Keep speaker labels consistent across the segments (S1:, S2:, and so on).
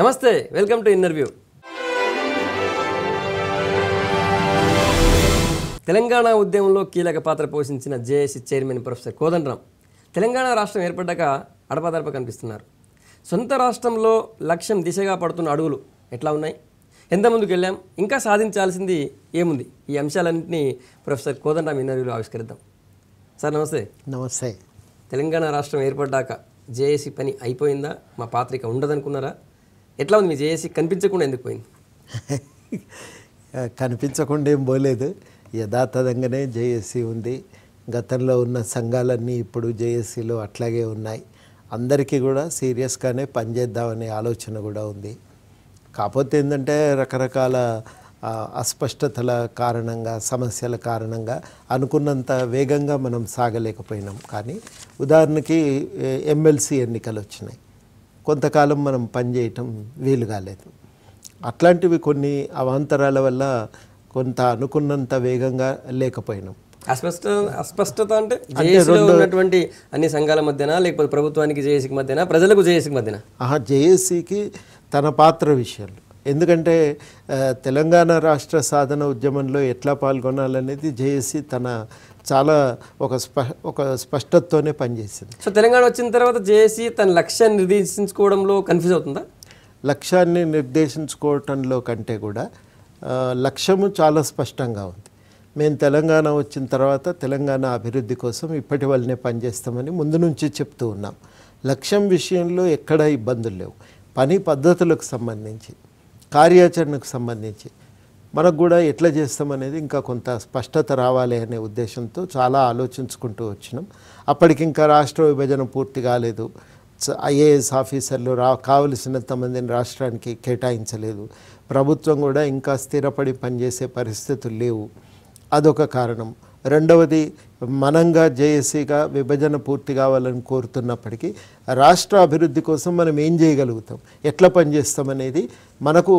S1: నమస్తే, welcome to interview. Telangana ఉద్యమంలో కీలక పాత్ర పోషించిన JAC chairman professor Kodandaram Telangana రాష్ట్రం ఏర్పడ్డాక అడపాదడప కనిపిస్తున్నారు. సొంత రాష్ట్రంలో లక్ష్యం దిశగా పడుతున్న అడుగులు ఎట్లా ఉన్నాయి, ఎంత ముందుకు వెళ్ళాం, ఇంకా సాధించాల్సింది ఏముంది, ఈ అంశాలన్నింటినీ ప్రొఫెసర్ కోదండరాం ఇంటర్వ్యూలో ఆవిష్కరిద్దాం. సార్ నమస్తే.
S2: నమస్తే.
S1: తెలంగాణ రాష్ట్రం ఏర్పడ్డాక జేఏసీ పని అయిపోయిందా, మా పాత్రిక ఉండదనుకున్నారా? ఎట్లా ఉంది మీ జేఏసీ? కనిపించకుండా ఎందుకు పోయింది?
S2: కనిపించకుండా ఏం పోలేదు, యథాతథంగానే జేఏసీ ఉంది. గతంలో ఉన్న సంఘాలన్నీ ఇప్పుడు జేఏసీలో అట్లాగే ఉన్నాయి. అందరికీ కూడా సీరియస్గానే పనిచేద్దామనే ఆలోచన కూడా ఉంది. కాకపోతే ఏంటంటే రకరకాల అస్పష్టతల కారణంగా, సమస్యల కారణంగా అనుకున్నంత వేగంగా మనం సాగలేకపోయినాం. కానీ ఉదాహరణకి ఎమ్మెల్సీ ఎన్నికలు వచ్చినాయి, కొంతకాలం మనం పనిచేయటం వీలు కాలేదు. అట్లాంటివి కొన్ని అవాంతరాల వల్ల కొంత అనుకున్నంత వేగంగా లేకపోయినాం.
S1: అస్పష్టత అంటే జేఏసీలో ఉన్నటువంటి అన్ని సంఘాల మధ్యన, లేకపోతే ప్రభుత్వానికి జేఏసీకి మధ్యన, ప్రజలకు జేఏసీకి మధ్యన?
S2: జేఏసీకి తన పాత్ర విషయంలో, ఎందుకంటే తెలంగాణ రాష్ట్ర సాధన ఉద్యమంలో ఎట్లా పాల్గొనాలనేది జేఏసీ తన చాలా ఒక స్పష్టతతోనే పనిచేసింది.
S1: సో తెలంగాణ వచ్చిన తర్వాత జేఏసీ తన లక్ష్యాన్ని నిర్దేశించుకోవడంలో కన్ఫ్యూజ్ అవుతుందా?
S2: లక్ష్యాన్ని నిర్దేశించుకోవటంలో కంటే కూడా లక్ష్యము చాలా స్పష్టంగా ఉంది. మేము తెలంగాణ వచ్చిన తర్వాత తెలంగాణ అభివృద్ధి కోసం ఇప్పటి వల్లనే పనిచేస్తామని ముందు నుంచి చెప్తూ ఉన్నాం. లక్ష్యం విషయంలో ఎక్కడ ఇబ్బందులు లేవు. పని పద్ధతులకు సంబంధించి, కార్యాచరణకు సంబంధించి మనకు కూడా ఎట్లా చేస్తామనేది ఇంకా కొంత స్పష్టత రావాలి అనే ఉద్దేశంతో చాలా ఆలోచించుకుంటూ వచ్చినాం. అప్పటికి ఇంకా రాష్ట్ర విభజన పూర్తి కాలేదు. ఐఏఎస్ ఆఫీసర్లు కావలసినంత మందిని రాష్ట్రానికి కేటాయించలేదు. ప్రభుత్వం కూడా ఇంకా స్థిరపడి పనిచేసే పరిస్థితులు లేవు. అదొక కారణం. రెండవది, మనంగా జేఏసీగా విభజన పూర్తి కావాలని కోరుతున్నప్పటికీ రాష్ట్ర అభివృద్ధి కోసం మనం ఏం చేయగలుగుతాం, ఎట్లా పనిచేస్తామనేది మనకు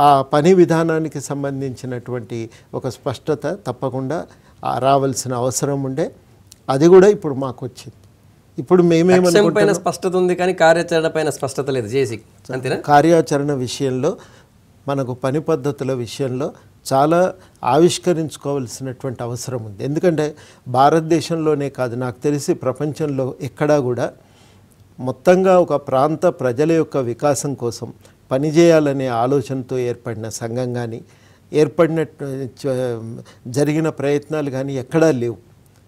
S2: ఆ పని విధానానికి సంబంధించినటువంటి ఒక స్పష్టత తప్పకుండా రావాల్సిన అవసరం ఉండే. అది కూడా ఇప్పుడు మాకు వచ్చింది. ఇప్పుడు
S1: మేమేమనుకుంటున్నాం, స్పష్టత ఉంది కానీ కార్యాచరణ పైన స్పష్టత లేదు జేఏసీకి, అంతేనా?
S2: కార్యాచరణ విషయంలో, మనకు పని పద్ధతుల విషయంలో చాలా ఆవిష్కరించుకోవాల్సినటువంటి అవసరం ఉంది. ఎందుకంటే భారతదేశంలోనే కాదు, నాకు తెలిసి ప్రపంచంలో ఎక్కడా కూడా మొత్తంగా ఒక ప్రాంత ప్రజల యొక్క వికాసం కోసం పనిచేయాలనే ఆలోచనతో ఏర్పడిన సంఘం కానీ, జరిగిన ప్రయత్నాలు కానీ ఎక్కడా లేవు.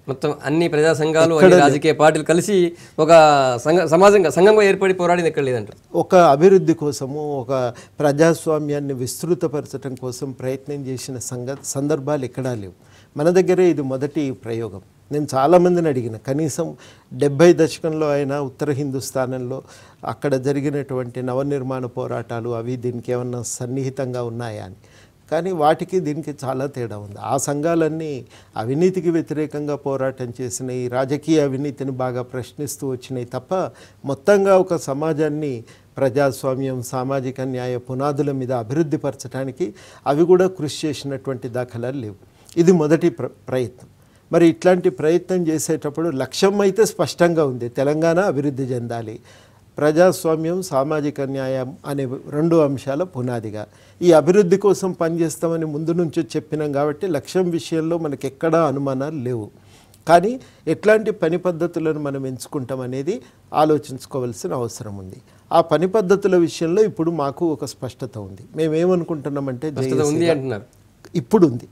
S1: మొత్తం అన్ని ప్రజా సంఘాలు, రాజకీయ పార్టీలు కలిసి ఒక సంఘంగా ఏర్పడి పోరాడింది ఎక్కడ లేదంట.
S2: ఒక అభివృద్ధి కోసము, ఒక ప్రజాస్వామ్యాన్ని విస్తృతపరచడం కోసం ప్రయత్నం చేసిన సందర్భాలు ఎక్కడా లేవు. మన దగ్గరే ఇది మొదటి ప్రయోగం. నేను చాలామందిని అడిగిన, కనీసం 70 దశకంలో అయినా ఉత్తర హిందుస్థానంలో అక్కడ జరిగినటువంటి నవనిర్మాణ పోరాటాలు అవి దీనికి ఏమన్నా సన్నిహితంగా ఉన్నాయా అని. కానీ వాటికి దీనికి చాలా తేడా ఉంది. ఆ సంఘాలన్నీ అవినీతికి వ్యతిరేకంగా పోరాటం చేసినాయి, రాజకీయ అవినీతిని బాగా ప్రశ్నిస్తూ వచ్చినాయి తప్ప మొత్తంగా ఒక సమాజాన్ని ప్రజాస్వామ్యం, సామాజిక న్యాయ పునాదుల మీద అభివృద్ధి పరచడానికి అవి కూడా కృషి చేసినటువంటి దాఖలాలు లేవు. ఇది మొదటి ప్రయత్నం. మరి ఇట్లాంటి ప్రయత్నం చేసేటప్పుడు లక్ష్యం అయితే స్పష్టంగా ఉంది, తెలంగాణ అభివృద్ధి చెందాలి, ప్రజాస్వామ్యం, సామాజిక న్యాయం అనే 2 అంశాల పునాదిగా ఈ అభివృద్ధి కోసం పనిచేస్తామని ముందు నుంచి చెప్పినాం. కాబట్టి లక్ష్యం విషయంలో మనకి ఎక్కడా అనుమానాలు లేవు. కానీ ఎట్లాంటి పని పద్ధతులను మనం ఎంచుకుంటాం అనేది ఆలోచించుకోవాల్సిన అవసరం ఉంది. ఆ పని పద్ధతుల విషయంలో ఇప్పుడు మాకు ఒక స్పష్టత ఉంది. మేమేమనుకుంటున్నామంటే ఇప్పుడు ఉంది,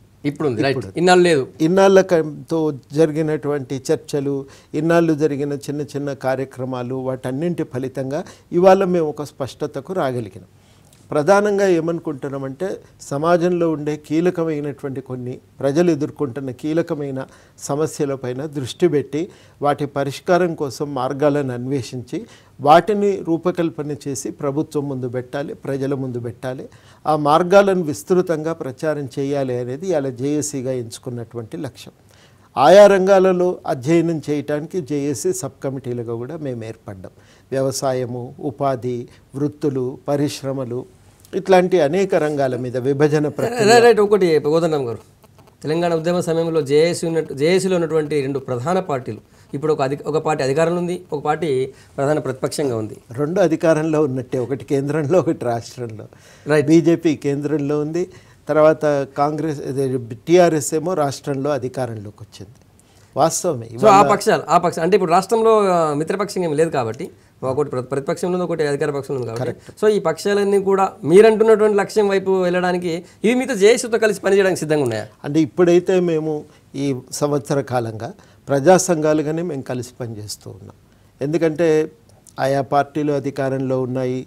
S1: ఇన్నాళ్ళు లేదు.
S2: ఇన్నాళ్ళతో జరిగినటువంటి చర్చలు, ఇన్నాళ్ళు జరిగిన చిన్న చిన్న కార్యక్రమాలు, వాటన్నింటి ఫలితంగా ఇవాళ మేము ఒక స్పష్టతకు రాగలిగినాం. ప్రధానంగా ఏమనుకుంటున్నామంటే సమాజంలో ఉండే కీలకమైనటువంటి కొన్ని ప్రజలు ఎదుర్కొంటున్న కీలకమైన సమస్యలపైన దృష్టి పెట్టి వాటి పరిష్కారం కోసం మార్గాలను అన్వేషించి వాటిని రూపకల్పన చేసి ప్రభుత్వం ముందు పెట్టాలి, ప్రజల ముందు పెట్టాలి. ఆ మార్గాలను విస్తృతంగా ప్రచారం చేయాలి అనేది అలా జేఏసీగా ఎంచుకున్నటువంటి లక్ష్యం. ఆయా రంగాలలో అధ్యయనం చేయడానికి జేఏసీ సబ్ కమిటీలుగా కూడా మేము ఏర్పడ్డాం. వ్యవసాయము, ఉపాధి, వృత్తులు, పరిశ్రమలు, ఇట్లాంటి అనేక రంగాల మీద విభజన
S1: ప్రక్రియ. ఒకటి కోదండరాం గారు, తెలంగాణ ఉద్యమ సమయంలో జేఏసీలో ఉన్నటువంటి రెండు ప్రధాన పార్టీలు ఇప్పుడు ఒక పార్టీ అధికారంలో ఉంది, ఒక పార్టీ ప్రధాన ప్రతిపక్షంగా ఉంది.
S2: రెండు అధికారంలో ఉన్నట్టే, ఒకటి కేంద్రంలో ఒకటి రాష్ట్రంలో. బీజేపీ కేంద్రంలో ఉంది, తర్వాత కాంగ్రెస్ టీఆర్ఎస్ ఏమో రాష్ట్రంలో అధికారంలోకి వచ్చింది. వాస్తవమే.
S1: సో ఆ పక్షాలు అంటే ఇప్పుడు రాష్ట్రంలో మిత్రపక్షం ఏమి లేదు కాబట్టి, ఒకటి ప్రతిపక్షంలో ఉంది, ఒకటి అధికార పక్షంలో ఉంది కాబట్టి, సో ఈ పక్షాలన్నీ కూడా మీరంటున్నటువంటి లక్ష్యం వైపు వెళ్ళడానికి ఇవి మీతో జేఏసీతో కలిసి పనిచేయడానికి సిద్ధంగా ఉన్నాయా?
S2: అంటే ఇప్పుడైతే మేము ఈ సంవత్సర కాలంగా ప్రజా సంఘాలుగానే మేము కలిసి పనిచేస్తూ ఉన్నాం. ఎందుకంటే ఆయా పార్టీలు అధికారంలో ఉన్నాయి.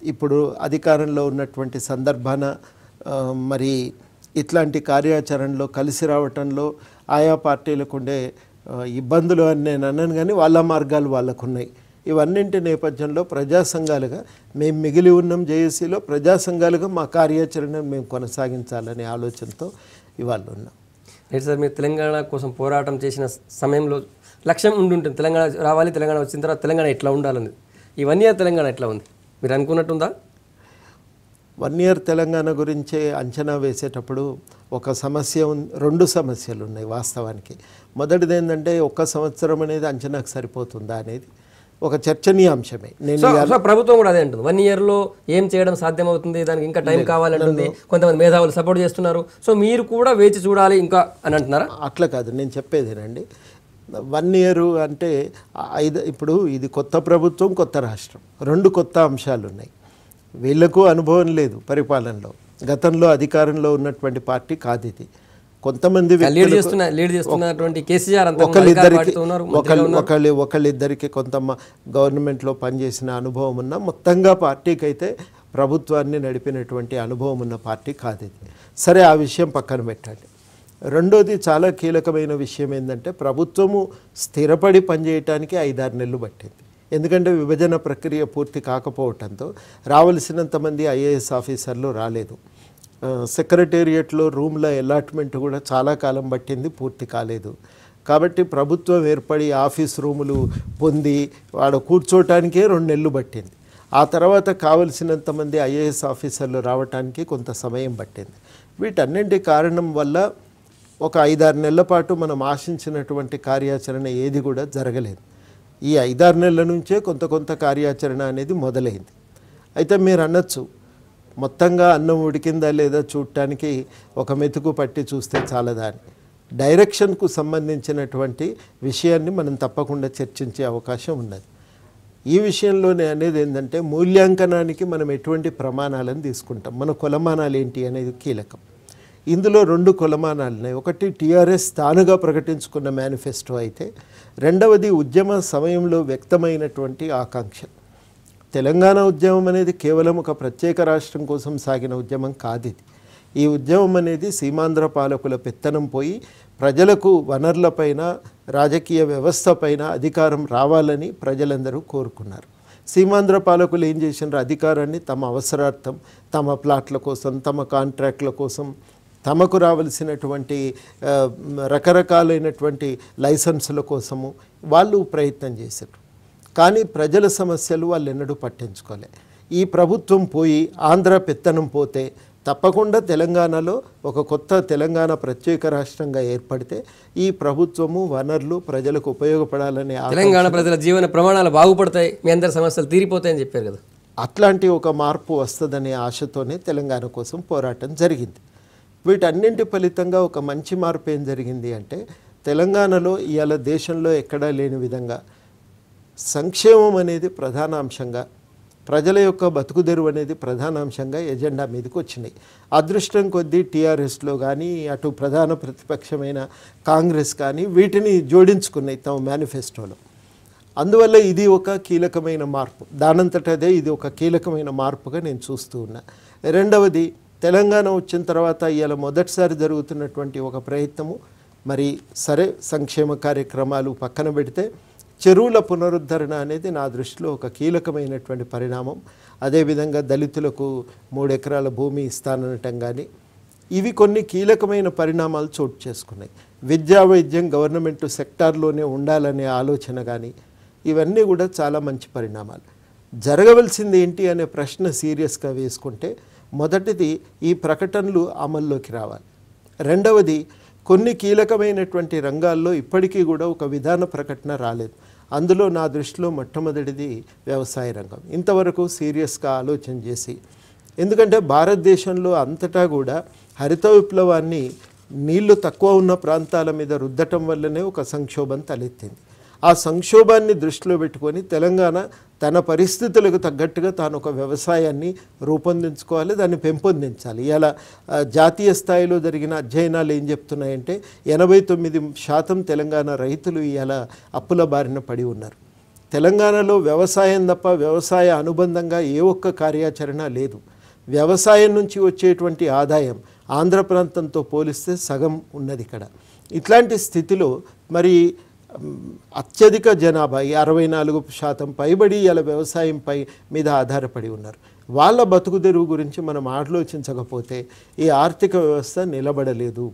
S2: ఇప్పుడు అధికారంలో ఉన్నటువంటి సందర్భాన మరి ఇట్లాంటి కార్యాచరణలో కలిసి రావటంలో ఆయా పార్టీలకు ఉండే ఇబ్బందులు అని నేను అన్నాను, కానీ వాళ్ళ మార్గాలు వాళ్ళకు ఉన్నాయి. ఇవన్నింటి నేపథ్యంలో ప్రజా సంఘాలుగా మేము మిగిలి ఉన్నాం. జేఏసీలో ప్రజా సంఘాలుగా మా కార్యాచరణను మేము కొనసాగించాలనే ఆలోచనతో ఇవాళ ఉన్నాం.
S1: లేదు సార్, మీరు తెలంగాణ కోసం పోరాటం చేసిన సమయంలో లక్ష్యం ఉంటుంది, తెలంగాణ రావాలి, తెలంగాణ వచ్చిన తర్వాత తెలంగాణ ఎట్లా ఉండాలని. ఈ 1 year తెలంగాణ ఎట్లా ఉంది, మీరు అనుకున్నట్టుందా?
S2: 1 year తెలంగాణ గురించే అంచనా వేసేటప్పుడు ఒక సమస్య రెండు సమస్యలు ఉన్నాయి వాస్తవానికి. మొదటిది ఏంటంటే 1 సంవత్సరం అనేది అంచనాకు సరిపోతుందా అనేది ఒక చర్చనీయాంశమే.
S1: ప్రభుత్వం కూడా అదే అంటుంది, 1 yearలో ఏం చేయడం సాధ్యమవుతుంది, దానికి ఇంకా టైం కావాలంటుంది, కొంతమంది మేధావులు సపోర్ట్ చేస్తున్నారు. సో మీరు కూడా వేచి చూడాలి ఇంకా అని అంటున్నారా?
S2: అట్లా కాదు, నేను చెప్పేదేనండి. 1 year అంటే ఇప్పుడు ఇది కొత్త ప్రభుత్వం, కొత్త రాష్ట్రం, రెండు కొత్త అంశాలు ఉన్నాయి. వీళ్లకు అనుభవం లేదు పరిపాలనలో, గతంలో అధికారంలో ఉన్నటువంటి పార్టీ కాదు ఇది. కొంతమంది ఒకళ్ళిద్దరికి కొంత గవర్నమెంట్లో పనిచేసిన అనుభవం ఉన్న, మొత్తంగా పార్టీకి అయితే ప్రభుత్వాన్ని నడిపినటువంటి అనుభవం ఉన్న పార్టీ కాదు ఇది. సరే, ఆ విషయం పక్కన పెట్టండి. రెండోది చాలా కీలకమైన విషయం ఏంటంటే, ప్రభుత్వము స్థిరపడి పనిచేయటానికి 5-6 నెలలు పట్టింది. ఎందుకంటే విభజన ప్రక్రియ పూర్తి కాకపోవటంతో రావలసినంత మంది ఐఏఎస్ ఆఫీసర్లు రాలేదు. సెక్రటేరియట్లో రూమ్ల అలాట్మెంట్ కూడా చాలా కాలం పట్టింది, పూర్తి కాలేదు. కాబట్టి ప్రభుత్వం ఏర్పడి ఆఫీస్ రూములు పొంది వాడు కూర్చోటానికే 2 నెలలు పట్టింది. ఆ తర్వాత కావలసినంత మంది ఐఏఎస్ ఆఫీసర్లు రావటానికి కొంత సమయం పట్టింది. వీటన్నింటి కారణం వల్ల ఒక 5-6 నెలల పాటు మనం ఆశించినటువంటి కార్యాచరణ ఏది కూడా జరగలేదు. ఈ 5-6 నెలల నుంచే కొంత కార్యాచరణ అనేది మొదలైంది. అయితే మీరు అనొచ్చు, మొత్తంగా అన్నం ఉడికిందా లేదా చూడటానికి ఒక మెతుకు పట్టి చూస్తే చాలదా అని. డైరెక్షన్కు సంబంధించినటువంటి విషయాన్ని మనం తప్పకుండా చర్చించే అవకాశం ఉన్నది. ఈ విషయంలోనే అనేది ఏంటంటే, మూల్యాంకనానికి మనం ఎటువంటి ప్రమాణాలను తీసుకుంటాం, మన కొలమానాలు ఏంటి అనేది కీలకం. ఇందులో 2 కొలమానాలు ఉన్నాయి. ఒకటి టీఆర్ఎస్ తానుగా ప్రకటించుకున్న మేనిఫెస్టో అయితే, రెండవది ఉద్యమ సమయంలో వ్యక్తమైనటువంటి ఆకాంక్ష. తెలంగాణ ఉద్యమం అనేది కేవలం ఒక ప్రత్యేక రాష్ట్రం కోసం సాగిన ఉద్యమం కాదు ఇది. ఈ ఉద్యమం అనేది సీమాంధ్ర పాలకుల పెత్తనం పోయి ప్రజలకు వనరులపైన, రాజకీయ వ్యవస్థపైన అధికారం రావాలని ప్రజలందరూ కోరుకున్నారు. సీమాంధ్ర పాలకులు ఏం చేసినారు, అధికారాన్ని తమ అవసరార్థం, తమ ప్లాట్ల కోసం, తమ కాంట్రాక్ట్ల కోసం, తమకు రావాల్సినటువంటి రకరకాలైనటువంటి లైసెన్సుల కోసము వాళ్ళు ప్రయత్నం చేశారు. కానీ ప్రజల సమస్యలు వాళ్ళు ఎన్నడూ పట్టించుకోలే. ఈ ప్రభుత్వం పోయి ఆంధ్ర పెత్తనం పోతే తప్పకుండా తెలంగాణలో ఒక కొత్త తెలంగాణ ప్రత్యేక రాష్ట్రంగా ఏర్పడితే ఈ ప్రభుత్వము వనరులు ప్రజలకు ఉపయోగపడాలనే,
S1: తెలంగాణ ప్రజల జీవన ప్రమాణాలు బాగుపడతాయి, మీ అందరి సమస్యలు తీరిపోతాయని చెప్పారు కదా.
S2: అట్లాంటి ఒక మార్పు వస్తుందనే ఆశతోనే తెలంగాణ కోసం పోరాటం జరిగింది. వీటన్నింటి ఫలితంగా ఒక మంచి మార్పు ఏం జరిగింది అంటే, తెలంగాణలో ఇవాళ దేశంలో ఎక్కడా లేని విధంగా సంక్షేమం అనేది ప్రధాన అంశంగా, ప్రజల యొక్క బతుకుదెరువు అనేది ప్రధాన అంశంగా ఎజెండా మీదకి వచ్చినాయి. అదృష్టం కొద్దీ టీఆర్ఎస్లో కానీ, అటు ప్రధాన ప్రతిపక్షమైన కాంగ్రెస్ కానీ వీటిని జోడించుకున్నాయి తమ మేనిఫెస్టోలో. అందువల్ల ఇది ఒక కీలకమైన మార్పు, దానంతటదే ఇది ఒక కీలకమైన మార్పుగా నేను చూస్తూ ఉన్నా. రెండవది, తెలంగాణ వచ్చిన తర్వాత ఇవాళ మొదటిసారి జరుగుతున్నటువంటి ఒక ప్రయత్నము, మరి సరే సంక్షేమ కార్యక్రమాలు పక్కన పెడితే చెరువుల పునరుద్ధరణ అనేది నా దృష్టిలో ఒక కీలకమైనటువంటి పరిణామం. అదేవిధంగా దళితులకు 3 ఎకరాల భూమి ఇస్తాననటం కానీ, ఇవి కొన్ని కీలకమైన పరిణామాలు చోటు చేసుకున్నాయి. విద్యా వైద్యం గవర్నమెంట్ సెక్టార్లోనే ఉండాలనే ఆలోచన కానీ, ఇవన్నీ కూడా చాలా మంచి పరిణామాలు. జరగవలసింది ఏంటి అనే ప్రశ్న సీరియస్గా వేసుకుంటే, మొదటిది ఈ ప్రకటనలు అమల్లోకి రావాలి. రెండవది కొన్ని కీలకమైనటువంటి రంగాల్లో ఇప్పటికీ కూడా ఒక విధాన ప్రకటన రాలేదు. అందులో నా దృష్టిలో మొట్టమొదటిది వ్యవసాయ రంగం. ఇంతవరకు సీరియస్గా ఆలోచన చేసి, ఎందుకంటే భారతదేశంలో అంతటా కూడా హరిత విప్లవాన్ని నీళ్లు తక్కువ ఉన్న ప్రాంతాల మీద రుద్దటం వల్లనే ఒక సంక్షోభం తలెత్తింది. ఆ సంక్షోభాన్ని దృష్టిలో పెట్టుకొని తెలంగాణ తన పరిస్థితులకు తగ్గట్టుగా తాను ఒక వ్యవసాయాన్ని రూపొందించుకోవాలి, దాన్ని పెంపొందించాలి. ఇలా జాతీయ స్థాయిలో జరిగిన అధ్యయనాలు ఏం చెప్తున్నాయంటే 89% తెలంగాణ రైతులు ఇలా అప్పుల బారిన పడి ఉన్నారు. తెలంగాణలో వ్యవసాయం తప్ప వ్యవసాయ అనుబంధంగా ఏ ఒక్క కార్యాచరణ లేదు. వ్యవసాయం నుంచి వచ్చేటువంటి ఆదాయం ఆంధ్ర ప్రాంతంతో పోలిస్తే సగం ఉన్నది ఇక్కడ. ఇట్లాంటి స్థితిలో మరి అత్యధిక జనాభా 64% పైబడి ఇలా వ్యవసాయం మీద ఆధారపడి ఉన్నారు. వాళ్ళ బతుకు తెరువు గురించి మనం ఆలోచించకపోతే ఈ ఆర్థిక వ్యవస్థ నిలబడలేదు.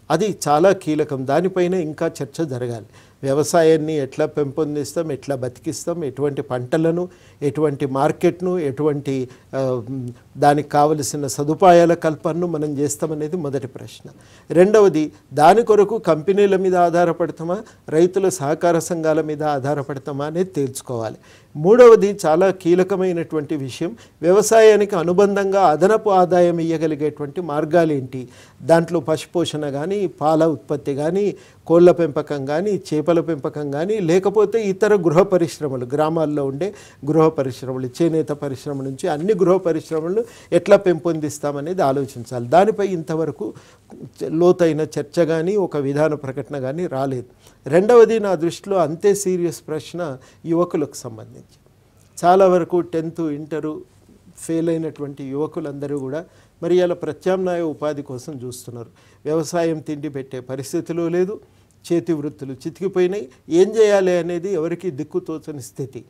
S2: అది చాలా కీలకం. దానిపైన ఇంకా చర్చ జరగాలి. వ్యవసాయాన్ని ఎట్లా పెంపొందిస్తాం, ఎట్లా బతికిస్తాం, ఎటువంటి పంటలను, ఎటువంటి మార్కెట్ను, ఎటువంటి దానికి కావలసిన సదుపాయాల కల్పనను మనం చేస్తామనేది మొదటి ప్రశ్న. రెండవది, దాని కొరకు కంపెనీల మీద ఆధారపడతామా, రైతుల సహకార సంఘాల మీద ఆధారపడతామా అనేది తేల్చుకోవాలి. మూడవది, చాలా కీలకమైనటువంటి విషయం, వ్యవసాయానికి అనుబంధంగా అదనపు ఆదాయం ఇవ్వగలిగేటువంటి మార్గాలు ఏంటి. దాంట్లో పశుపోషణ కానీ, పాల ఉత్పత్తి కానీ, కోళ్ల పెంపకం కానీ, చేపల పెంపకం కానీ, లేకపోతే ఇతర గృహ పరిశ్రమలు, గ్రామాల్లో ఉండే గృహ పరిశ్రమలు, చేనేత పరిశ్రమ నుంచి అన్ని గృహ పరిశ్రమలను ఎట్లా పెంపొందిస్తామనేది ఆలోచించాలి. దానిపై ఇంతవరకు లోతైన చర్చ కానీ ఒక విధాన ప్రకటన కానీ రాలేదు. రెండవది, నా దృష్టిలో అంతే సీరియస్ ప్రశ్న యువకులకు సంబంధించి. చాలా వరకు 10th ఇంటరు ఫెయిల్ అయినటువంటి యువకులందరూ కూడా మరి ఇలా ప్రత్యామ్నాయ ఉపాధి కోసం చూస్తున్నారు. వ్యవసాయం తిండి పెట్టే పరిస్థితిలో లేదు, చేతి వృత్తులు చితికిపోయినాయి. ఏం చేయాలి అనేది ఎవరికి దిక్కుతోచని స్థితి.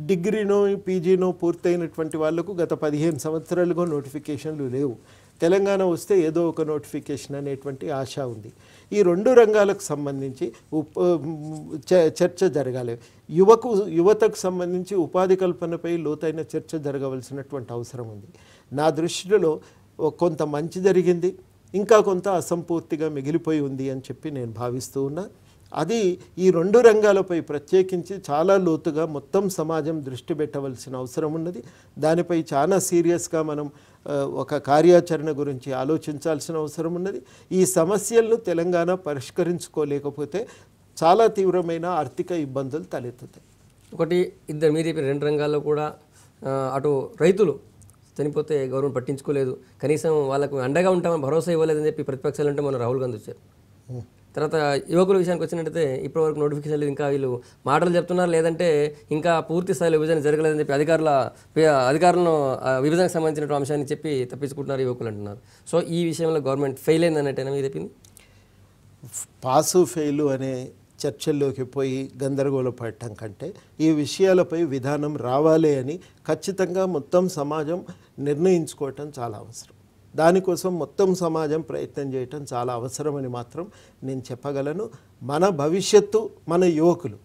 S2: డిగ్రీనో పీజీనో పూర్తయినటువంటి వాళ్లకు గత 15 సంవత్సరాలుగా నోటిఫికేషన్లు లేవు. తెలంగాణ వస్తే ఏదో ఒక నోటిఫికేషన్ అనేటువంటి ఆశ ఉంది. ఈ 2 రంగాలకు సంబంధించి చర్చ జరగాలి. యువతకు సంబంధించి ఉపాధి కల్పనపై లోతైన చర్చ జరగవలసినటువంటి అవసరం ఉంది. నా దృష్టిలో కొంత మంచి జరిగింది, ఇంకా కొంత అసంపూర్తిగా మిగిలిపోయి ఉంది అని చెప్పి నేను భావిస్తూ ఉన్నా. అది ఈ 2 రంగాలపై ప్రత్యేకించి చాలా లోతుగా మొత్తం సమాజం దృష్టి పెట్టవలసిన అవసరం ఉన్నది. దానిపై చాలా సీరియస్గా మనం ఒక కార్యాచరణ గురించి ఆలోచించాల్సిన అవసరం ఉన్నది. ఈ సమస్యలను తెలంగాణ పరిష్కరించుకోలేకపోతే చాలా తీవ్రమైన ఆర్థిక ఇబ్బందులు తలెత్తుతాయి.
S1: ఒకటి, ఇద్దరు మీరు 2 రంగాల్లో కూడా అటు రైతులు చనిపోతే గవర్నమెంట్ పట్టించుకోలేదు, కనీసం వాళ్ళకు అండగా ఉంటామని భరోసా ఇవ్వలేదని చెప్పి ప్రతిపక్షాలు అంటే మన రాహుల్ గాంధీ వచ్చారు. తర్వాత యువకుల విషయానికి వచ్చినట్టయితే ఇప్పటివరకు నోటిఫికేషన్ లేదు, ఇంకా వీళ్ళు మాటలు చెప్తున్నారు, లేదంటే ఇంకా పూర్తి స్థాయిలో విభజన జరగలేదని చెప్పి అధికారులను విభజనకు సంబంధించిన అంశాన్ని చెప్పి తప్పించుకుంటున్నారు యువకులు అంటున్నారు. సో ఈ విషయంలో గవర్నమెంట్ ఫెయిల్ అయింది అన్నట్టేనా మీరు చెప్పింది?
S2: పాసు ఫెయిలు అనే చర్చల్లోకి పోయి గందరగోళపడటం కంటే ఈ విషయాలపై విధానం రావాలి అని ఖచ్చితంగా మొత్తం సమాజం నిర్ణయించుకోవటం చాలా అవసరం. దానికోసం మొత్తం సమాజం ప్రయత్నం చేయటం చాలా అవసరమని మాత్రం నేను చెప్పగలను. మన భవిష్యత్తు మన యువకులు,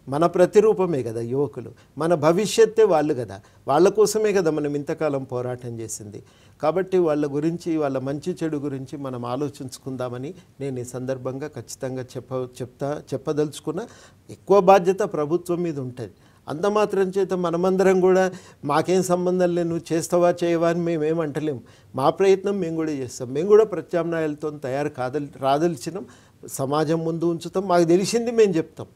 S2: మన ప్రతిరూపమే కదా యువకులు, మన భవిష్యత్తే వాళ్ళు కదా, వాళ్ళ కోసమే కదా మనం ఇంతకాలం పోరాటం చేసింది. కాబట్టి వాళ్ళ గురించి, వాళ్ళ మంచి చెడు గురించి మనం ఆలోచించుకుందామని నేను ఈ సందర్భంగా ఖచ్చితంగా చెప్పదలుచుకున్నా. ఎక్కువ బాధ్యత ప్రభుత్వం మీద ఉంటుంది. అంత మాత్రం చేత మనమందరం కూడా మాకేం సంబంధం లేదు, నువ్వు చేస్తావా చేయవా అని మేమేమంటలేం. మా ప్రయత్నం మేము కూడా చేస్తాం. మేము కూడా ప్రత్యామ్నాయాలతో రాదలిచినాం, సమాజం ముందు ఉంచుతాం, మాకు తెలిసింది మేము చెప్తాం.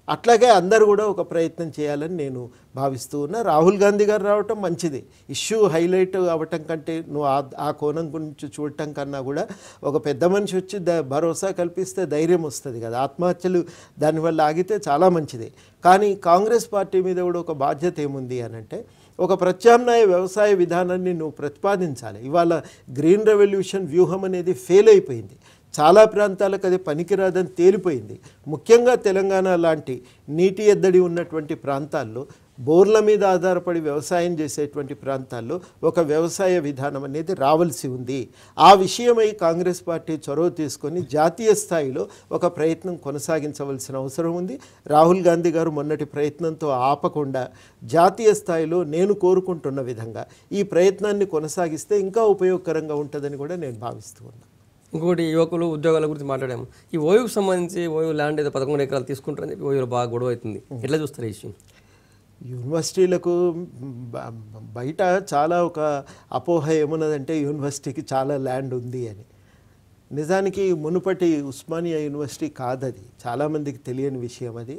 S2: అట్లాగే అందరూ కూడా ఒక ప్రయత్నం చేయాలని నేను భావిస్తూ ఉన్నా. రాహుల్ గాంధీ గారు రావటం మంచిది. ఇష్యూ హైలైట్ అవ్వటం కంటే, నువ్వు ఆ కోణం గురించి చూడటం కన్నా కూడా ఒక పెద్ద మనిషి వచ్చి భరోసా కల్పిస్తే ధైర్యం వస్తుంది కదా. ఆత్మహత్యలు దానివల్ల ఆగితే చాలా మంచిది. కానీ కాంగ్రెస్ పార్టీ మీద కూడా ఒక బాధ్యత ఏముంది అని అంటే, ఒక ప్రత్యామ్నాయ వ్యవసాయ విధానాన్ని నువ్వు ప్రతిపాదించాలి. ఇవాళ గ్రీన్ రెవల్యూషన్ వ్యూహం అనేది ఫెయిల్ అయిపోయింది. చాలా ప్రాంతాలకు అది పనికిరాదని తేలిపోయింది. ముఖ్యంగా తెలంగాణ లాంటి నీటి ఎద్దడి ఉన్నటువంటి ప్రాంతాల్లో, బోర్ల మీద ఆధారపడి వ్యవసాయం చేసేటువంటి ప్రాంతాల్లో ఒక వ్యవసాయ విధానం అనేది రావాల్సి ఉంది. ఆ విషయమై కాంగ్రెస్ పార్టీ చొరవ తీసుకొని జాతీయ స్థాయిలో ఒక ప్రయత్నం కొనసాగించవలసిన అవసరం ఉంది. రాహుల్ గాంధీ గారు మొన్నటి ప్రయత్నంతో ఆపకుండా జాతీయ స్థాయిలో నేను కోరుకుంటున్న విధంగా ఈ ప్రయత్నాన్ని కొనసాగిస్తే ఇంకా ఉపయోగకరంగా ఉంటుందని కూడా నేను భావిస్తూ ఉన్నాను.
S1: ఇంకొకటి యువకులు ఉద్యోగాల గురించి మాట్లాడాము. ఈ ఓయూకు సంబంధించి ఓయూ ల్యాండ్ ఏదో 11 ఎకరాలు తీసుకుంటారని చెప్పి ఓయూలో బాగా గొడవ అవుతుంది. ఎట్లా చూస్తారు ఈ విషయం?
S2: యూనివర్సిటీలకు బయట చాలా ఒక అపోహ ఏమున్నదంటే యూనివర్సిటీకి చాలా ల్యాండ్ ఉంది అని. నిజానికి మునుపటి ఉస్మానియా యూనివర్సిటీ కాదది, చాలామందికి తెలియని విషయం అది.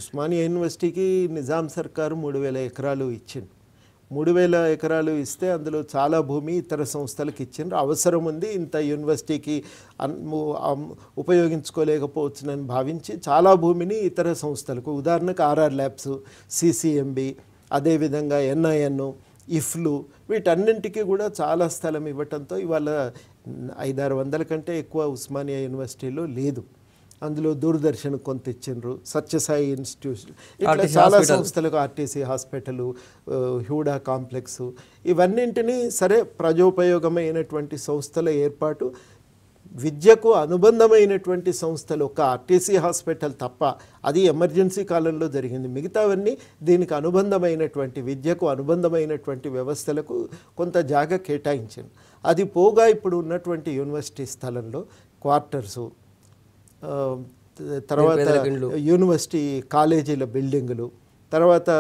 S2: ఉస్మానియా యూనివర్సిటీకి నిజాం సర్కారు 3000 ఎకరాలు ఇచ్చింది. 3000 ఎకరాలు ఇస్తే అందులో చాలా భూమి ఇతర సంస్థలకు ఇచ్చిండ్రు. అవసరం ఉంది, ఇంత యూనివర్సిటీకి ఉపయోగించుకోలేకపోవచ్చునని భావించి చాలా భూమిని ఇతర సంస్థలకు, ఉదాహరణకు ఆర్ఆర్ ల్యాబ్స్, సిసిఎంబి, అదేవిధంగా ఎన్ఐఎన్, ఇఫ్లు, వీటన్నింటికి కూడా చాలా స్థలం ఇవ్వటంతో ఇవాళ 500-600 కంటే ఎక్కువ ఉస్మానియా యూనివర్సిటీలో లేదు. అందులో దూరదర్శన్ కొంత ఇచ్చిండ్రు, సత్యసాయి ఇన్స్టిట్యూషన్, ఇట్లా చాలా సంస్థలకు, ఆర్టీసీ హాస్పిటల్, హ్యూడా కాంప్లెక్స్, ఇవన్నింటినీ సరే ప్రజోపయోగమైనటువంటి సంస్థల ఏర్పాటు, విద్యకు అనుబంధమైనటువంటి సంస్థలు ఒక ఆర్టీసీ హాస్పిటల్ తప్ప, అది ఎమర్జెన్సీ కాలంలో జరిగింది. మిగతావన్నీ దీనికి అనుబంధమైనటువంటి, విద్యకు అనుబంధమైనటువంటి వ్యవస్థలకు కొంత జాగా కేటాయించింది. అది పోగా ఇప్పుడు ఉన్నటువంటి యూనివర్సిటీ స్థలంలో క్వార్టర్సు, తర్వాత యూనివర్సిటీ కాలేజీల బిల్డింగులు, తర్వాత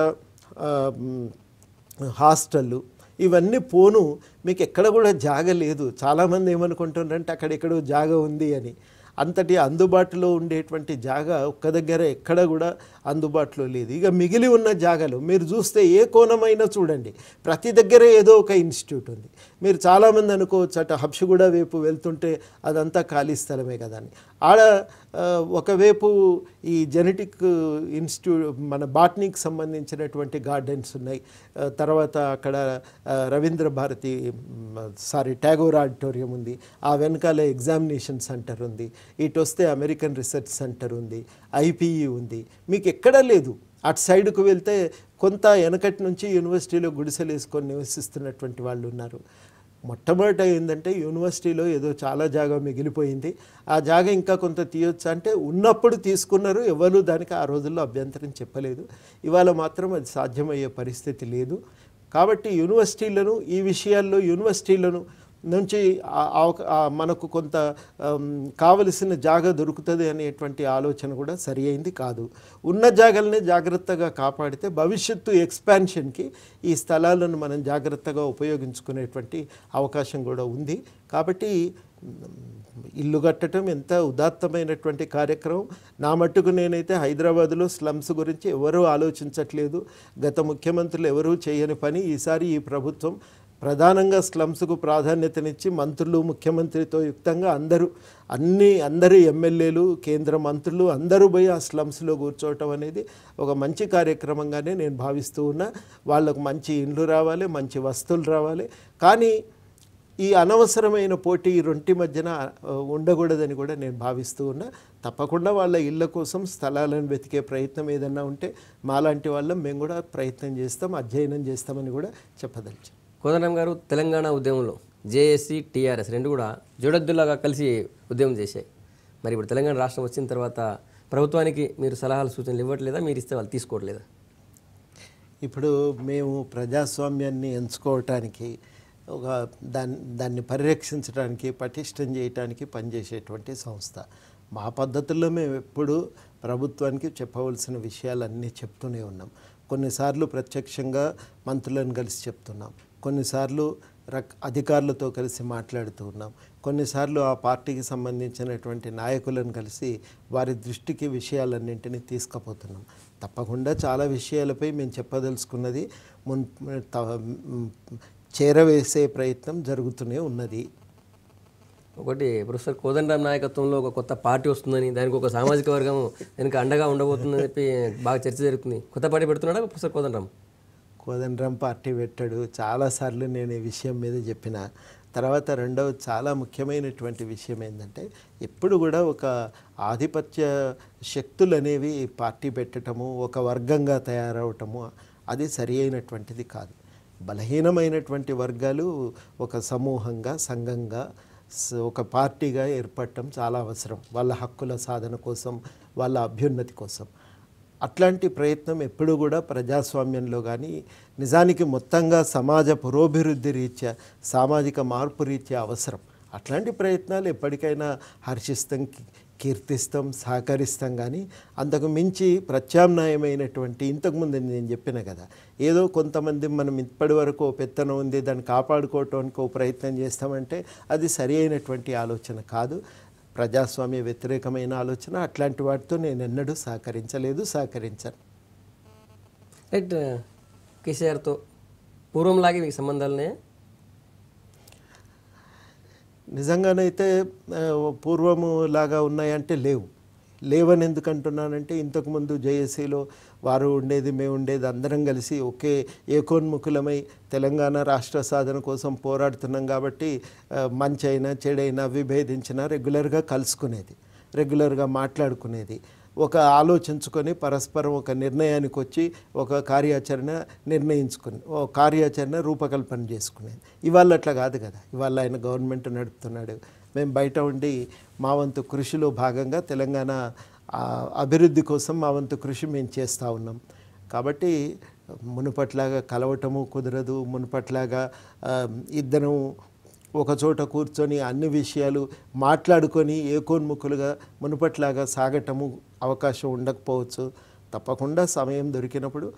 S2: హాస్టళ్ళు, ఇవన్నీ పోను మీకు ఎక్కడ కూడా జాగ లేదు. చాలామంది ఏమనుకుంటున్నారంటే అక్కడెక్కడో జాగ ఉంది అని. అంతటి అందుబాటులో ఉండేటువంటి జాగా ఒక్క దగ్గర ఎక్కడ కూడా అందుబాటులో లేదు. ఇక మిగిలి ఉన్న జాగాలు మీరు చూస్తే ఏ కోణమైనా చూడండి, ప్రతి దగ్గర ఏదో ఒక ఇన్స్టిట్యూట్ ఉంది. మీరు చాలామంది అనుకోవచ్చు అటు హబ్షిగూడ వైపు వెళ్తుంటే అదంతా ఖాళీ స్థలమే కదా అని. ఆడ ఒకవైపు ఈ జెనెటిక్ ఇన్స్టిట్యూట్, మన బాటనీకి సంబంధించినటువంటి గార్డెన్స్ ఉన్నాయి. తర్వాత అక్కడ రవీంద్ర భారతి ట్యాగోర్ ఆడిటోరియం ఉంది. ఆ వెనకాల ఎగ్జామినేషన్ సెంటర్ ఉంది. ఇటు వస్తే అమెరికన్ రీసెర్చ్ సెంటర్ ఉంది, ఐపీఈ ఉంది. మీకు ఎక్కడా లేదు. అటు సైడ్కు వెళ్తే కొంత వెనకటి నుంచి యూనివర్సిటీలో గుడిసెలు వేసుకొని నివసిస్తున్నటువంటి వాళ్ళు ఉన్నారు. మొట్టమొదట ఏంటంటే యూనివర్సిటీలో ఏదో చాలా జాగా మిగిలిపోయింది, ఆ జాగా ఇంకా కొంత తీయొచ్చు అంటే ఉన్నప్పుడు తీసుకున్నారు. ఎవరు దానికి ఆ రోజుల్లో అభ్యంతరం చెప్పలేదు. ఇవాళ మాత్రం అది సాధ్యమయ్యే పరిస్థితి లేదు. కాబట్టి యూనివర్సిటీలను, ఈ విషయాల్లో యూనివర్సిటీలను నుంచి మనకు కొంత కావలసిన జాగా దొరుకుతుంది అనేటువంటి ఆలోచన కూడా సరి అయింది కాదు. ఉన్న జాగాలనే జాగ్రత్తగా కాపాడితే భవిష్యత్తు ఎక్స్పాన్షన్కి ఈ స్థలాలను మనం జాగ్రత్తగా ఉపయోగించుకునేటువంటి అవకాశం కూడా ఉంది. కాబట్టి ఇల్లు కట్టడం ఎంత ఉదాత్తమైనటువంటి కార్యక్రమం. నా మట్టుకు నేనైతే హైదరాబాదులో స్లమ్స్ గురించి ఎవరూ ఆలోచించట్లేదు. గత ముఖ్యమంత్రులు ఎవరూ చేయని పని ఈసారి ఈ ప్రభుత్వం ప్రధానంగా స్లమ్స్కు ప్రాధాన్యతనిచ్చి మంత్రులు, ముఖ్యమంత్రితో యుక్తంగా అందరూ ఎమ్మెల్యేలు, కేంద్ర మంత్రులు అందరూ పోయి ఆ స్లమ్స్లో కూర్చోవటం అనేది ఒక మంచి కార్యక్రమంగానే నేను భావిస్తూ ఉన్నా. వాళ్ళకు మంచి ఇండ్లు రావాలి, మంచి వస్తువులు రావాలి. కానీ ఈ అనవసరమైన పోటీ ఈ రెంటి మధ్యన ఉండకూడదని కూడా నేను భావిస్తూ ఉన్నా. తప్పకుండా వాళ్ళ ఇళ్ళ కోసం స్థలాలను వెతికే ప్రయత్నం ఏదన్నా ఉంటే మాలాంటి వాళ్ళం మేము కూడా ప్రయత్నం చేస్తాం, అధ్యయనం చేస్తామని కూడా చెప్పదలిచాం.
S1: కోదండరాం గారు, తెలంగాణ ఉద్యమంలో జేఏసీ, టీఆర్ఎస్ రెండు కూడా జోడెద్దులాగా కలిసి ఉద్యమం చేశాయి. మరి ఇప్పుడు తెలంగాణ రాష్ట్రం వచ్చిన తర్వాత ప్రభుత్వానికి మీరు సలహాలు, సూచనలు ఇవ్వట్లేదా? మీరు ఇస్తే వాళ్ళు తీసుకోవట్లేదా?
S2: ఇప్పుడు మేము ప్రజాస్వామ్యాన్ని ఎంచుకోవటానికి, దాన్ని పరిరక్షించడానికి, పటిష్టం చేయడానికి పనిచేసేటువంటి సంస్థ. మా పద్ధతుల్లో మేము ఎప్పుడు ప్రభుత్వానికి చెప్పవలసిన విషయాలన్నీ చెప్తూనే ఉన్నాం. కొన్నిసార్లు ప్రత్యక్షంగా మంత్రులను కలిసి చెప్తున్నాం, కొన్నిసార్లు అధికారులతో కలిసి మాట్లాడుతూ ఉన్నాం, కొన్నిసార్లు ఆ పార్టీకి సంబంధించినటువంటి నాయకులను కలిసి వారి దృష్టికి విషయాలన్నింటినీ తీసుకుపోతున్నాం. తప్పకుండా చాలా విషయాలపై మేము చెప్పదలుచుకున్నది చేరవేసే ప్రయత్నం జరుగుతూనే ఉన్నది.
S1: ఒకటి, ప్రొఫెసర్ కోదండరాం నాయకత్వంలో ఒక కొత్త పార్టీ వస్తుందని, దానికి ఒక సామాజిక వర్గం దానికి అండగా ఉండబోతుందని చెప్పి బాగా చర్చ జరుగుతుంది. కొత్త పార్టీ పెడుతున్నాడా ప్రొఫెసర్ కోదండరాం?
S2: కోదండరాం పార్టీ పెట్టాడు. చాలాసార్లు నేను ఈ విషయం మీద చెప్పిన. తర్వాత రెండవ చాలా ముఖ్యమైనటువంటి విషయం ఏంటంటే, ఎప్పుడు కూడా ఒక ఆధిపత్య శక్తులు అనేవి పార్టీ పెట్టడము, ఒక వర్గంగా తయారవటము అది సరి అయినటువంటిది కాదు. బలహీనమైనటువంటి వర్గాలు ఒక సమూహంగా, సంఘంగా, ఒక పార్టీగా ఏర్పడటం చాలా అవసరం, వాళ్ళ హక్కుల సాధన కోసం, వాళ్ళ అభ్యున్నతి కోసం. అట్లాంటి ప్రయత్నం ఎప్పుడు కూడా ప్రజాస్వామ్యంలో కానీ, నిజానికి మొత్తంగా సమాజ పురోభివృద్ధి రీత్యా, సామాజిక మార్పు రీత్యా అవసరం. అట్లాంటి ప్రయత్నాలు ఎప్పటికైనా హర్షిస్తాం, కీర్తిస్తాం, సహకరిస్తాం. కానీ అంతకు మించి ప్రత్యామ్నాయమైనటువంటి ఇంతకుముందు నేను చెప్పిన కదా, ఏదో కొంతమంది మనం ఇప్పటి వరకు పెత్తనం ఉంది దాన్ని కాపాడుకోవటానికి ప్రయత్నం చేస్తామంటే అది సరి అయినటువంటి ఆలోచన కాదు. ప్రజాస్వామ్య వ్యతిరేకమైన ఆలోచన. అట్లాంటి వాటితో నేను ఎన్నడూ సహకరించలేదు, సహకరించను.
S1: రైట్. కేసీఆర్తో పూర్వంలాగే మీకు సంబంధాలనే?
S2: నిజంగానైతే పూర్వము లాగా ఉన్నాయంటే లేవని ఎందుకు అంటున్నానంటే, ఇంతకుముందు జేఏసీలో వారు ఉండేది, మేము ఉండేది, అందరం కలిసి ఒకే ఏకోన్ముఖులమై తెలంగాణ రాష్ట్ర సాధన కోసం పోరాడుతున్నాం. కాబట్టి మంచి అయినా చెడైనా విభేదించినా రెగ్యులర్గా కలుసుకునేది, రెగ్యులర్గా మాట్లాడుకునేది, ఒక ఆలోచించుకొని పరస్పరం ఒక నిర్ణయానికి వచ్చి ఒక కార్యాచరణ నిర్ణయించుకుని ఒక కార్యాచరణ రూపకల్పన చేసుకునేది. ఇవాళ అట్లా కాదు కదా. ఇవాళ ఆయన గవర్నమెంట్ నడుపుతున్నాడు, మేము బయట ఉండి మా వంతు కృషిలో భాగంగా తెలంగాణ అభివృద్ధి కోసం మా వంతు కృషి మేము చేస్తూ ఉన్నాం. కాబట్టి మునుపట్లాగా కలవటము కుదరదు, మునుపట్లాగా ఇద్దరం ఒకచోట కూర్చొని అన్ని విషయాలు మాట్లాడుకొని ఏకోన్ముఖులుగా మునుపట్లాగా సాగటము అవకాశం ఉండకపోవచ్చు. తప్పకుండా సమయం దొరికినప్పుడు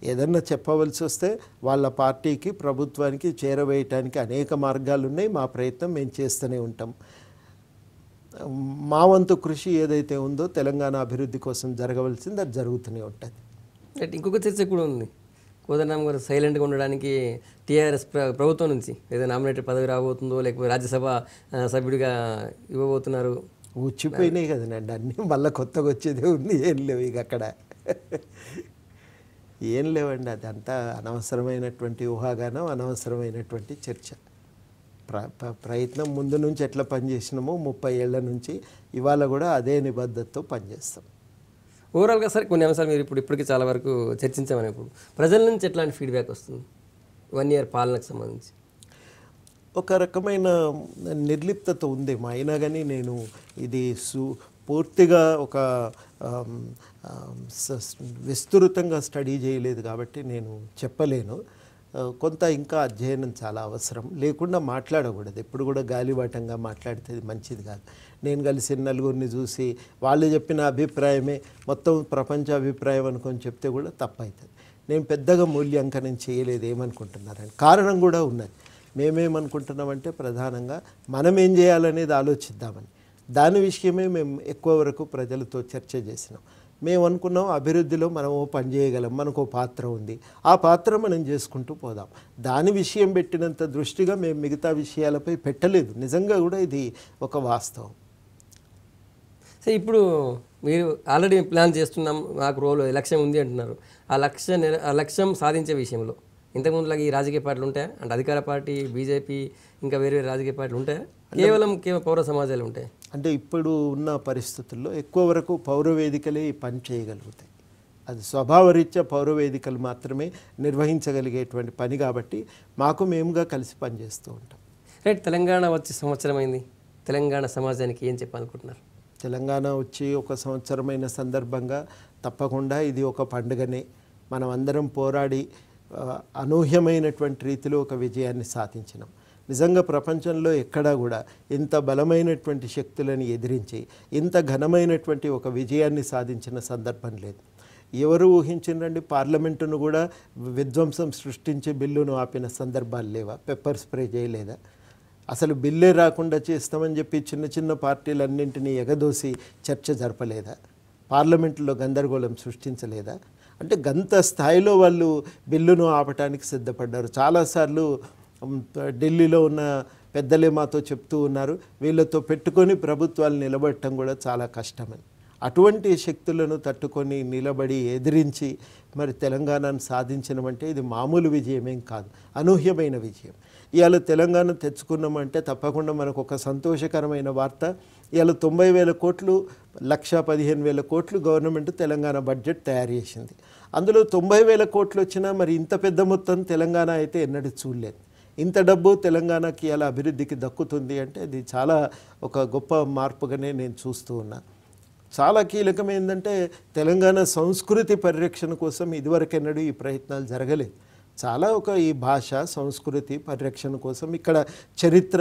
S2: ఏదన్నా చెప్పవలసి వస్తే వాళ్ళ పార్టీకి, ప్రభుత్వానికి చేరవేయటానికి అనేక మార్గాలు ఉన్నాయి. మా ప్రయత్నం మేము చేస్తూనే ఉంటాం. మా వంతు కృషి ఏదైతే ఉందో తెలంగాణ అభివృద్ధి కోసం జరగవలసింది అది జరుగుతూనే ఉంటుంది.
S1: ఇంకొక చర్చ కూడా ఉంది. కోదండరామ్ గారు సైలెంట్గా ఉండడానికి టీఆర్ఎస్ ప్రభుత్వం నుంచి ఏదో నామినేటెడ్ పదవి రాబోతుందో, లేకపోతే రాజ్యసభ సభ్యుడిగా ఇవ్వబోతున్నారు.
S2: వచ్చిపోయినాయి కదండి అన్నీ, మళ్ళీ కొత్తగా వచ్చేదే ఉంది. ఏం లేవు ఇక అక్కడ, ఏం లేవండి. అదంతా అనవసరమైనటువంటి ఊహాగానం, అనవసరమైనటువంటి చర్చ. ప్రయత్నం ముందు నుంచి ఎట్లా పనిచేసినామో 30 ఏళ్ల నుంచి ఇవాళ కూడా అదే నిబద్ధతతో పనిచేస్తాం.
S1: ఓవరాల్గా సార్ కొన్ని అంశాలు మీరు ఇప్పటికీ చాలా వరకు చర్చించామని, ఇప్పుడు ప్రజల నుంచి ఎట్లాంటి ఫీడ్బ్యాక్ వస్తుంది 1 year పాలనకు సంబంధించి?
S2: ఒక రకమైన నిర్లిప్తత ఉందేమో, అయినా కానీ నేను ఇది పూర్తిగా ఒక విస్తృతంగా స్టడీ చేయలేదు కాబట్టి నేను చెప్పలేను. కొంత ఇంకా అధ్యయనం చాలా అవసరం. లేకుండా మాట్లాడకూడదు, ఎప్పుడు కూడా గాలివాటంగా మాట్లాడితే మంచిది కాదు. నేను కలిసి నలుగురిని చూసి వాళ్ళు చెప్పిన అభిప్రాయమే మొత్తం ప్రపంచ అభిప్రాయం అనుకొని చెప్తే కూడా తప్పవుతుంది. నేను పెద్దగా మూల్యాంకనం చేయలేదు. ఏమనుకుంటున్నారని కారణం కూడా ఉన్నది. మేమేమనుకుంటున్నామంటే ప్రధానంగా మనం ఏం చేయాలనేది ఆలోచిద్దామని, దాని విషయమే మేము ఎక్కువ వరకు ప్రజలతో చర్చ చేసినాం. మేము అనుకున్నాం అభివృద్ధిలో మనం పని చేయగలం, మనకు పాత్ర ఉంది, ఆ పాత్ర మనం చేసుకుంటూ పోదాం. దాని విషయం పెట్టినంత దృష్టిగా మేము మిగతా విషయాలపై పెట్టలేదు. నిజంగా కూడా ఇది ఒక వాస్తవం.
S1: సో ఇప్పుడు మీరు ఆల్రెడీ ప్లాన్ చేస్తున్నాం, నాకు లక్ష్యం ఉంది అంటున్నారు. ఆ లక్ష్యం సాధించే విషయంలో ఇంతకుముందులాగా ఈ రాజకీయ పార్టీలు ఉంటాయా? అంటే అధికార పార్టీ, బీజేపీ, ఇంకా వేరే రాజకీయ పార్టీలు ఉంటాయా? కేవలం పౌర సమాజాలు ఉంటాయి? అంటే
S2: ఇప్పుడు ఉన్న పరిస్థితుల్లో ఎక్కువ వరకు పౌరవేదికలే పని చేయగలుగుతాయి. అది స్వభావరీత్యా పౌరవేదికలు మాత్రమే నిర్వహించగలిగేటువంటి పని కాబట్టి మేముగా కలిసి పనిచేస్తూ ఉంటాం.
S1: రైట్. తెలంగాణ వచ్చి సంవత్సరమైంది. తెలంగాణ సమాజానికి ఏం చెప్పాలనుకుంటున్నారు?
S2: తెలంగాణ వచ్చి ఒక సంవత్సరమైన సందర్భంగా తప్పకుండా ఇది ఒక పండుగనే. మనం అందరం పోరాడి అనూహ్యమైనటువంటి రీతిలో ఒక విజయాన్ని సాధించినాం. నిజంగా ప్రపంచంలో ఎక్కడా కూడా ఇంత బలమైనటువంటి శక్తులను ఎదిరించి ఇంత ఘనమైనటువంటి ఒక విజయాన్ని సాధించిన సందర్భం లేదు. ఎవరు ఊహించిందండి? పార్లమెంటును కూడా విధ్వంసం సృష్టించి బిల్లును ఆపిన సందర్భాలు లేవా? పెప్పర్ స్ప్రే చేయలేదా? అసలు బిల్లే రాకుండా చేస్తామని చెప్పి చిన్న చిన్న పార్టీలన్నింటినీ ఎగదోసి చర్చ జరపలేదా? పార్లమెంటులో గందరగోళం సృష్టించలేదా? అంటే గంత స్థాయిలో వాళ్ళు బిల్లును ఆపటానికి సిద్ధపడ్డారు. చాలాసార్లు ఢిల్లీలో ఉన్న పెద్దలే మాతో చెప్తూ ఉన్నారు, వీళ్ళతో పెట్టుకొని ప్రభుత్వాలు నిలబడటం కూడా చాలా కష్టమని. అటువంటి శక్తులను తట్టుకొని నిలబడి ఎదిరించి మరి తెలంగాణను సాధించడమంటే ఇది మామూలు విజయమేం కాదు, అనూహ్యమైన విజయం. ఇవాళ తెలంగాణ తెచ్చుకున్నామంటే తప్పకుండా మనకు ఒక సంతోషకరమైన వార్త. ఇవాళ 90,000 కోట్లు, 1,15,000 కోట్లు గవర్నమెంట్ తెలంగాణ బడ్జెట్ తయారు చేసింది. అందులో 90,000 కోట్లు వచ్చినా మరి ఇంత పెద్ద మొత్తం తెలంగాణ అయితే ఎన్నడూ చూడలేదు. ఇంత డబ్బు తెలంగాణకి ఇలా అభివృద్ధికి దక్కుతుంది అంటే అది చాలా ఒక గొప్ప మార్పుగానే నేను చూస్తూ ఉన్నా. చాలా కీలకమైందంటే తెలంగాణ సంస్కృతి పరిరక్షణ కోసం ఇదివరకెన్నడూ ఈ ప్రయత్నాలు జరగలేదు. చాలా ఈ భాష సంస్కృతి పరిరక్షణ కోసం, ఇక్కడ చరిత్ర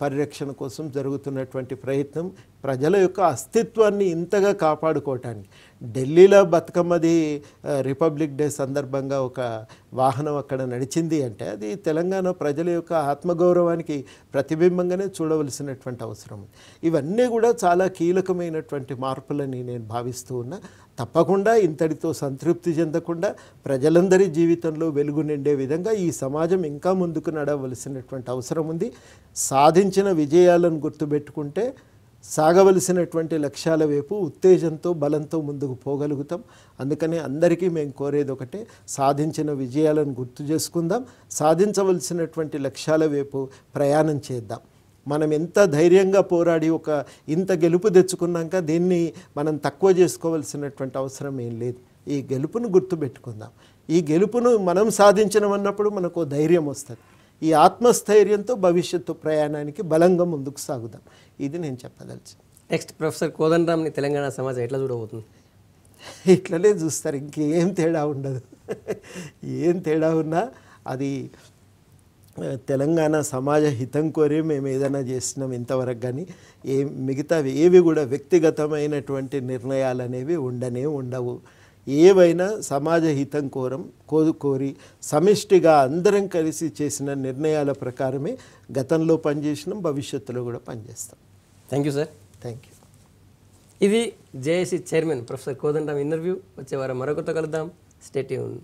S2: పరిరక్షణ కోసం జరుగుతున్నటువంటి ప్రయత్నం ప్రజల యొక్క అస్తిత్వాన్ని ఇంతగా కాపాడుకోవటానికి. ఢిల్లీలో బతుకమ్మది రిపబ్లిక్ డే సందర్భంగా ఒక వాహనం అక్కడ నడిచింది అంటే అది తెలంగాణ ప్రజల యొక్క ఆత్మగౌరవానికి ప్రతిబింబంగానే చూడవలసినటువంటి అవసరం. ఇవన్నీ కూడా చాలా కీలకమైనటువంటి మార్పులని నేను భావిస్తూ ఉన్నా. తప్పకుండా ఇంతటితో సంతృప్తి చెందకుండా ప్రజలందరి జీవితంలో వెలుగు నిండే విధంగా ఈ సమాజం ఇంకా ముందుకు నడవలసినటువంటి అవసరం ఉంది. సాధించిన విజయాలను గుర్తుపెట్టుకుంటే సాగవలసినటువంటి లక్ష్యాల వైపు ఉత్తేజంతో బలంతో ముందుకు పోగలుగుతాం. అందుకని అందరికీ మేము కోరేది ఒకటే, సాధించిన విజయాలను గుర్తు చేసుకుందాం, సాధించవలసినటువంటి లక్ష్యాల వైపు ప్రయాణం చేద్దాం. మనం ఎంత ధైర్యంగా పోరాడి ఇంత గెలుపు తెచ్చుకున్నాక దీన్ని మనం తక్కువ చేసుకోవాల్సినటువంటి అవసరం ఏం లేదు. ఈ గెలుపును గుర్తుపెట్టుకుందాం. ఈ గెలుపును మనం సాధించమన్నప్పుడు మనకు ధైర్యం వస్తుంది. ఈ ఆత్మస్థైర్యంతో భవిష్యత్తు ప్రయాణానికి బలంగా ముందుకు సాగుదాం. ఇది నేను చెప్పదలిచి.
S1: నెక్స్ట్ ప్రొఫెసర్ కోదండరాంని తెలంగాణ సమాజం ఎట్లా చూడబోతుంది?
S2: ఇట్లనే చూస్తారు, ఇంకేం తేడా ఉండదు. ఏం తేడా ఉన్నా అది తెలంగాణ సమాజ హితం కోరి మేము ఏదైనా చేసినాం ఇంతవరకు. కానీ మిగతావి ఏవి కూడా వ్యక్తిగతమైనటువంటి నిర్ణయాలు అనేవి ఉండవు. ఏవైనా సమాజ హితం కోరి సమిష్టిగా అందరం కలిసి చేసిన నిర్ణయాల ప్రకారమే గతంలో పనిచేసినాం, భవిష్యత్తులో కూడా పనిచేస్తాం.
S1: Thank you sir.
S2: Thank you.
S1: ఇది JAC chairman professor Kodandaram interview. వచ్చే వారం మరొకరితో కలుద్దాం. Stay tune.